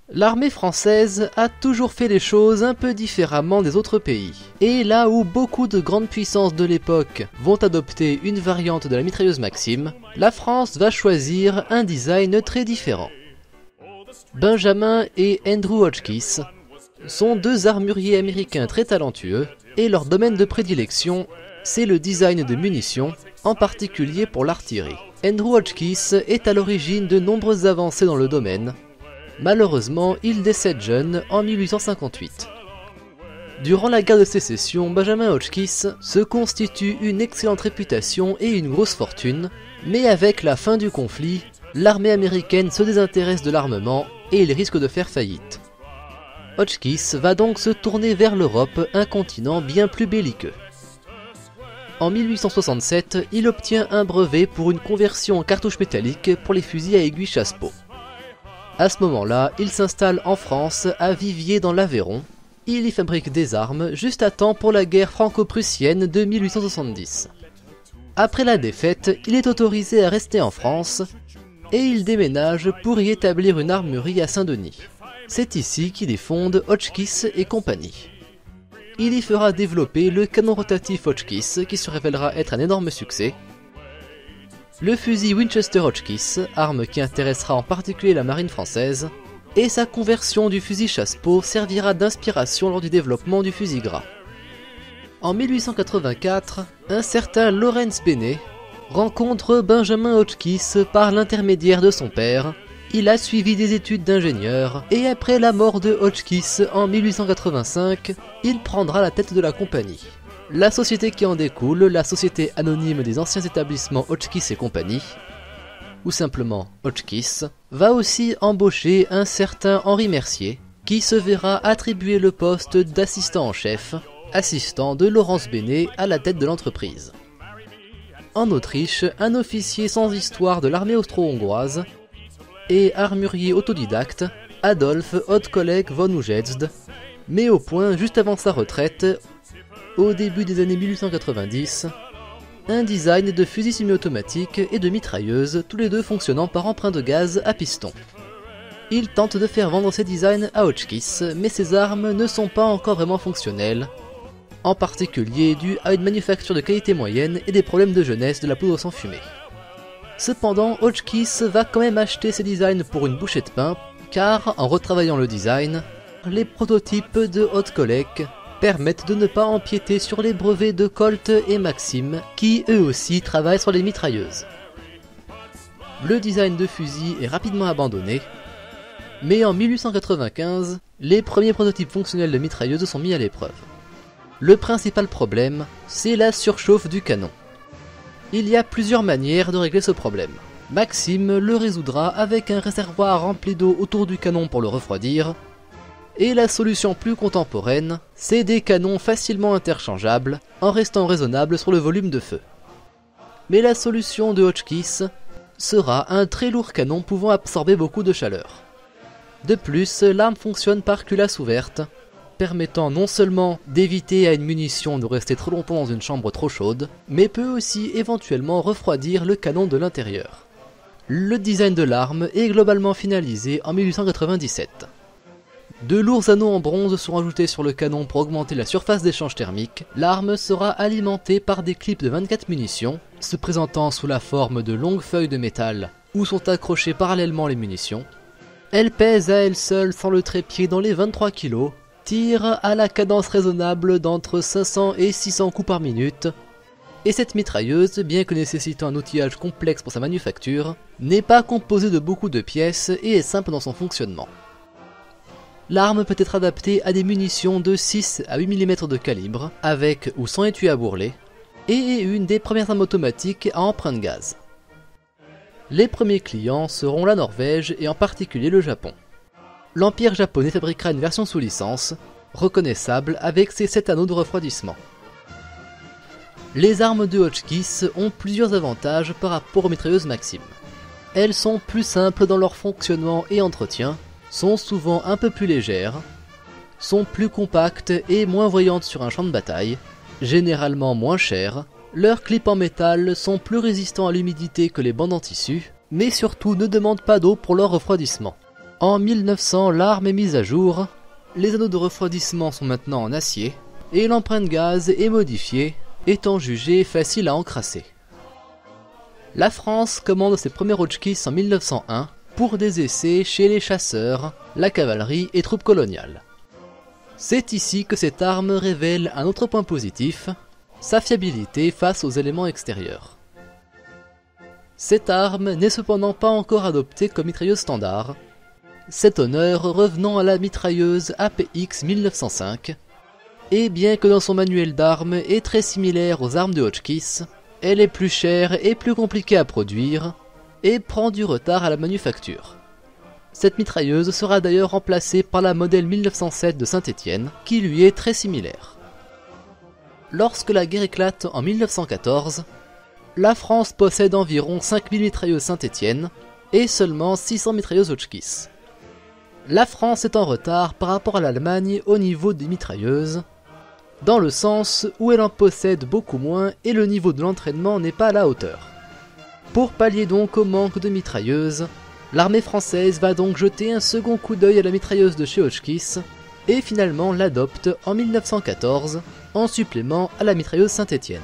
L'armée française a toujours fait les choses un peu différemment des autres pays. Et là où beaucoup de grandes puissances de l'époque vont adopter une variante de la mitrailleuse Maxim, la France va choisir un design très différent. Benjamin et Andrew Hotchkiss sont deux armuriers américains très talentueux et leur domaine de prédilection, c'est le design de munitions, en particulier pour l'artillerie. Andrew Hotchkiss est à l'origine de nombreuses avancées dans le domaine. Malheureusement, il décède jeune en 1858. Durant la guerre de sécession, Benjamin Hotchkiss se constitue une excellente réputation et une grosse fortune, mais avec la fin du conflit, l'armée américaine se désintéresse de l'armement et il risque de faire faillite. Hotchkiss va donc se tourner vers l'Europe, un continent bien plus belliqueux. En 1867, il obtient un brevet pour une conversion en cartouche métallique pour les fusils à aiguille chasse-peau. À ce moment-là, il s'installe en France, à Viviers dans l'Aveyron. Il y fabrique des armes, juste à temps pour la guerre franco-prussienne de 1870. Après la défaite, il est autorisé à rester en France, et il déménage pour y établir une armurerie à Saint-Denis. C'est ici qu'il y fonde Hotchkiss et compagnie. Il y fera développer le canon rotatif Hotchkiss, qui se révélera être un énorme succès, le fusil Winchester Hotchkiss, arme qui intéressera en particulier la marine française, et sa conversion du fusil chasse-peau servira d'inspiration lors du développement du fusil gras. En 1884, un certain Lawrence Bennett rencontre Benjamin Hotchkiss par l'intermédiaire de son père. Il a suivi des études d'ingénieur, et après la mort de Hotchkiss en 1885, il prendra la tête de la compagnie. La société qui en découle, la société anonyme des anciens établissements Hotchkiss et compagnie, ou simplement Hotchkiss, va aussi embaucher un certain Henri Mercier, qui se verra attribuer le poste d'assistant en chef, assistant de Lawrence Bennett à la tête de l'entreprise. En Autriche, un officier sans histoire de l'armée austro-hongroise et armurier autodidacte, Adolf Ottkolek von Ujezd, met au point juste avant sa retraite, au début des années 1890, un design de fusil semi-automatique et de mitrailleuse, tous les deux fonctionnant par emprunt de gaz à piston. Il tente de faire vendre ses designs à Hotchkiss, mais ses armes ne sont pas encore vraiment fonctionnelles, en particulier dû à une manufacture de qualité moyenne et des problèmes de jeunesse de la poudre sans fumée. Cependant, Hotchkiss va quand même acheter ses designs pour une bouchée de pain, car en retravaillant le design, les prototypes de Ottkolek permettent de ne pas empiéter sur les brevets de Colt et Maxim, qui eux aussi travaillent sur les mitrailleuses. Le design de fusil est rapidement abandonné, mais en 1895, les premiers prototypes fonctionnels de mitrailleuses sont mis à l'épreuve. Le principal problème, c'est la surchauffe du canon. Il y a plusieurs manières de régler ce problème. Maxim le résoudra avec un réservoir rempli d'eau autour du canon pour le refroidir, et la solution plus contemporaine, c'est des canons facilement interchangeables, en restant raisonnables sur le volume de feu. Mais la solution de Hotchkiss sera un très lourd canon pouvant absorber beaucoup de chaleur. De plus, l'arme fonctionne par culasse ouverte, permettant non seulement d'éviter à une munition de rester trop longtemps dans une chambre trop chaude, mais peut aussi éventuellement refroidir le canon de l'intérieur. Le design de l'arme est globalement finalisé en 1897. De lourds anneaux en bronze sont ajoutés sur le canon pour augmenter la surface d'échange thermique. L'arme sera alimentée par des clips de 24 munitions, se présentant sous la forme de longues feuilles de métal où sont accrochées parallèlement les munitions. Elle pèse à elle seule sans le trépied dans les 23 kg, tire à la cadence raisonnable d'entre 500 et 600 coups par minute, et cette mitrailleuse, bien que nécessitant un outillage complexe pour sa manufacture, n'est pas composée de beaucoup de pièces et est simple dans son fonctionnement. L'arme peut être adaptée à des munitions de 6 à 8 mm de calibre, avec ou sans étui à bourrelet, et est une des premières armes automatiques à empreinte gaz. Les premiers clients seront la Norvège et en particulier le Japon. L'Empire japonais fabriquera une version sous licence, reconnaissable avec ses 7 anneaux de refroidissement. Les armes de Hotchkiss ont plusieurs avantages par rapport aux mitrailleuses Maxim. Elles sont plus simples dans leur fonctionnement et entretien, sont souvent un peu plus légères, sont plus compactes et moins voyantes sur un champ de bataille, généralement moins chères. Leurs clips en métal sont plus résistants à l'humidité que les bandes en tissu, mais surtout ne demandent pas d'eau pour leur refroidissement. En 1900, l'arme est mise à jour, les anneaux de refroidissement sont maintenant en acier, et l'empreinte gaz est modifiée, étant jugée facile à encrasser. La France commande ses premiers Hotchkiss en 1901 pour des essais chez les chasseurs, la cavalerie et troupes coloniales. C'est ici que cette arme révèle un autre point positif, sa fiabilité face aux éléments extérieurs. Cette arme n'est cependant pas encore adoptée comme mitrailleuse standard, cet honneur revenant à la mitrailleuse APX 1905, et bien que dans son manuel d'armes est très similaire aux armes de Hotchkiss, elle est plus chère et plus compliquée à produire, et prend du retard à la manufacture. Cette mitrailleuse sera d'ailleurs remplacée par la modèle 1907 de Saint-Étienne, qui lui est très similaire. Lorsque la guerre éclate en 1914, la France possède environ 5000 mitrailleuses Saint-Étienne et seulement 600 mitrailleuses Hotchkiss. La France est en retard par rapport à l'Allemagne au niveau des mitrailleuses, dans le sens où elle en possède beaucoup moins et le niveau de l'entraînement n'est pas à la hauteur. Pour pallier donc au manque de mitrailleuses, l'armée française va donc jeter un second coup d'œil à la mitrailleuse de chez Hotchkiss et finalement l'adopte en 1914 en supplément à la mitrailleuse Saint-Étienne.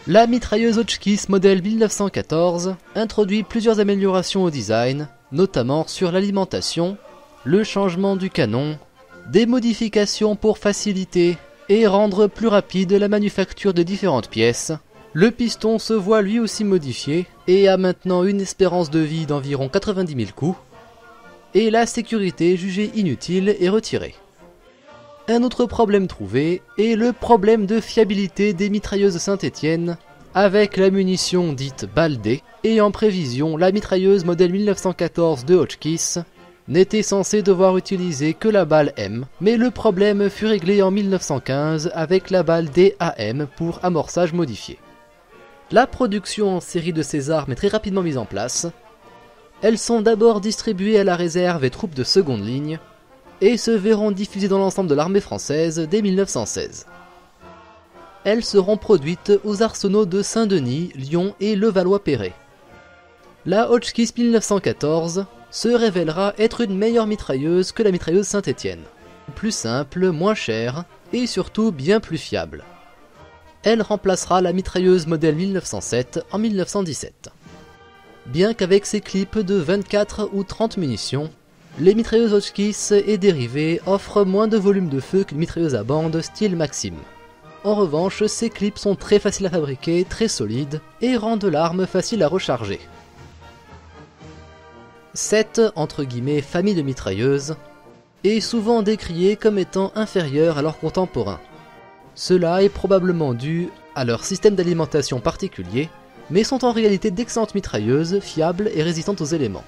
La mitrailleuse Hotchkiss modèle 1914 introduit plusieurs améliorations au design, notamment sur l'alimentation, le changement du canon, des modifications pour faciliter et rendre plus rapide la manufacture de différentes pièces. Le piston se voit lui aussi modifié et a maintenant une espérance de vie d'environ 90 000 coups, et la sécurité jugée inutile est retirée. Un autre problème trouvé est le problème de fiabilité des mitrailleuses Saint-Étienne avec la munition dite balle D, et en prévision la mitrailleuse modèle 1914 de Hotchkiss n'était censée devoir utiliser que la balle M, mais le problème fut réglé en 1915 avec la balle DAM pour amorçage modifié. La production en série de ces armes est très rapidement mise en place. Elles sont d'abord distribuées à la réserve et troupes de seconde ligne, et se verront diffusées dans l'ensemble de l'armée française dès 1916. Elles seront produites aux arsenaux de Saint-Denis, Lyon et Levallois-Perret. La Hotchkiss 1914 se révélera être une meilleure mitrailleuse que la mitrailleuse Saint-Étienne. Plus simple, moins chère et surtout bien plus fiable. Elle remplacera la mitrailleuse modèle 1907 en 1917. Bien qu'avec ses clips de 24 ou 30 munitions, les mitrailleuses Hotchkiss et dérivées offrent moins de volume de feu qu'une mitrailleuse à bande style Maxim. En revanche, ces clips sont très faciles à fabriquer, très solides, et rendent l'arme facile à recharger. Cette « famille de mitrailleuses » est souvent décriée comme étant inférieure à leurs contemporains. Cela est probablement dû à leur système d'alimentation particulier, mais sont en réalité d'excellentes mitrailleuses, fiables et résistantes aux éléments.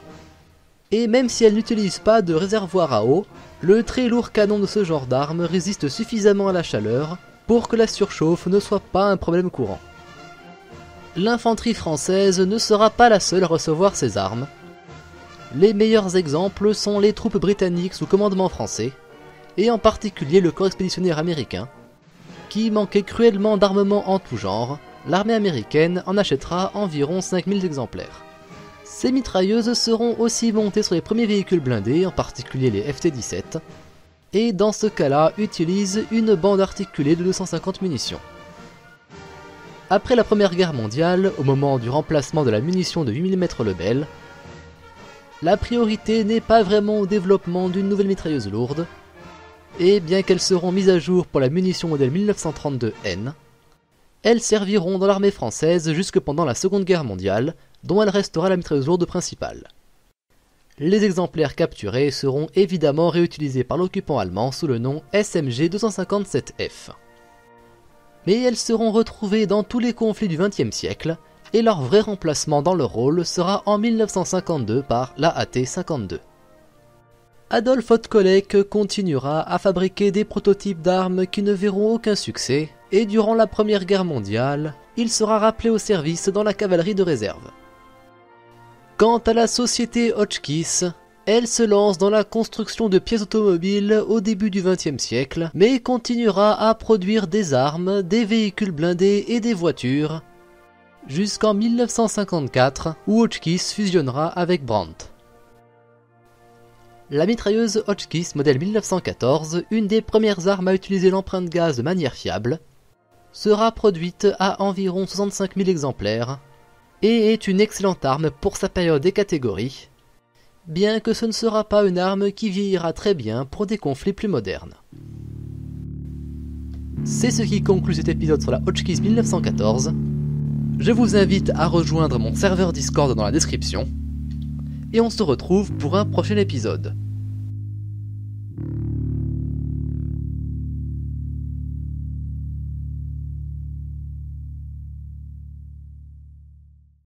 Et même si elles n'utilisent pas de réservoir à eau, le très lourd canon de ce genre d'arme résiste suffisamment à la chaleur pour que la surchauffe ne soit pas un problème courant. L'infanterie française ne sera pas la seule à recevoir ces armes. Les meilleurs exemples sont les troupes britanniques sous commandement français, et en particulier le corps expéditionnaire américain, qui manquait cruellement d'armement en tout genre. L'armée américaine en achètera environ 5000 exemplaires. Ces mitrailleuses seront aussi montées sur les premiers véhicules blindés, en particulier les FT-17, et dans ce cas-là utilisent une bande articulée de 250 munitions. Après la Première Guerre mondiale, au moment du remplacement de la munition de 8 mm Lebel, la priorité n'est pas vraiment au développement d'une nouvelle mitrailleuse lourde, et bien qu'elles seront mises à jour pour la munition modèle 1932N, elles serviront dans l'armée française jusque pendant la Seconde Guerre mondiale, dont elle restera la mitrailleuse lourde principale. Les exemplaires capturés seront évidemment réutilisés par l'occupant allemand sous le nom SMG 257F. Mais elles seront retrouvées dans tous les conflits du XXe siècle, et leur vrai remplacement dans leur rôle sera en 1952 par l'AAT-52. Adolf Hochkolek continuera à fabriquer des prototypes d'armes qui ne verront aucun succès, et durant la Première Guerre mondiale, il sera rappelé au service dans la cavalerie de réserve. Quant à la société Hotchkiss, elle se lance dans la construction de pièces automobiles au début du XXe siècle, mais continuera à produire des armes, des véhicules blindés et des voitures, jusqu'en 1954 où Hotchkiss fusionnera avec Brandt. La mitrailleuse Hotchkiss modèle 1914, une des premières armes à utiliser l'empreinte gaz de manière fiable, sera produite à environ 65 000 exemplaires et est une excellente arme pour sa période et catégorie, bien que ce ne sera pas une arme qui vieillira très bien pour des conflits plus modernes. C'est ce qui conclut cet épisode sur la Hotchkiss 1914. Je vous invite à rejoindre mon serveur Discord dans la description, et on se retrouve pour un prochain épisode.